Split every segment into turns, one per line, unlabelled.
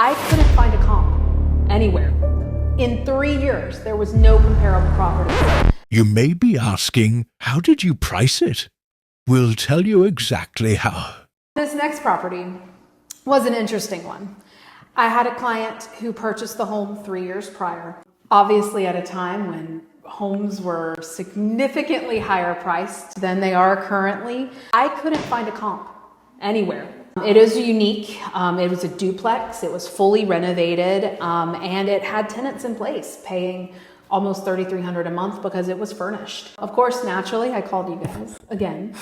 I couldn't find a comp anywhere. In 3 years, there was no comparable property.
You may be asking, how did you price it? We'll tell you exactly how.
This next property was an interesting one. I had a client who purchased the home 3 years prior, obviously at a time when homes were significantly higher priced than they are currently. I couldn't find a comp anywhere. It is unique. It was a duplex. It was fully renovated, and it had tenants in place paying almost $3,300 a month because it was furnished. Of course, naturally, I called you guys again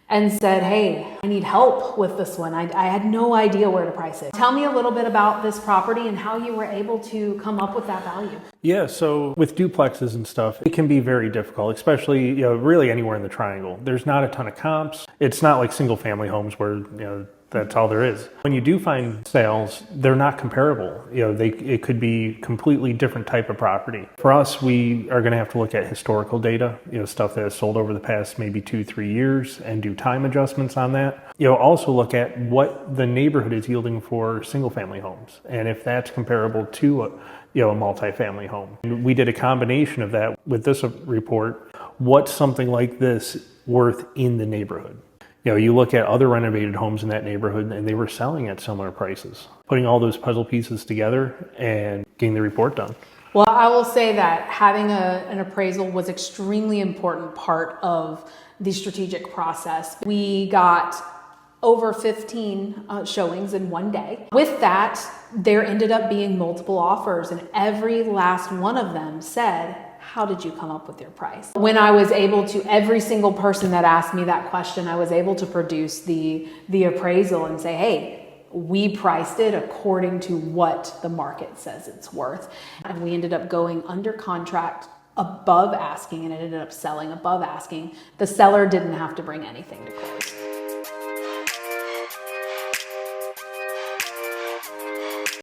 and said, hey, I need help with this one. I had no idea where to price it. Tell me a little bit about this property and how you were able to come up with that value.
Yeah, so with duplexes and stuff, it can be very difficult, especially, really anywhere in the triangle. There's not a ton of comps. It's not like single family homes where, that's all there is. When you do find sales, they're not comparable. It could be completely different type of property. For us, we are going to have to look at historical data, stuff that has sold over the past maybe 2-3 years and do time adjustments on that. Also look at what the neighborhood is yielding for single family homes and if that's comparable to a multifamily home. We did a combination of that with this report. What's something like this worth in the neighborhood? You look at other renovated homes in that neighborhood and they were selling at similar prices. Putting all those puzzle pieces together and getting the report done.
Well, I will say that having an appraisal was extremely important part of the strategic process. We got over 15 showings in one day. With that, there ended up being multiple offers, and every last one of them said, how did you come up with your price? When I was able to, every single person that asked me that question, I was able to produce the appraisal and say, hey, we priced it according to what the market says it's worth. And we ended up going under contract above asking, and it ended up selling above asking. The seller didn't have to bring anything to court.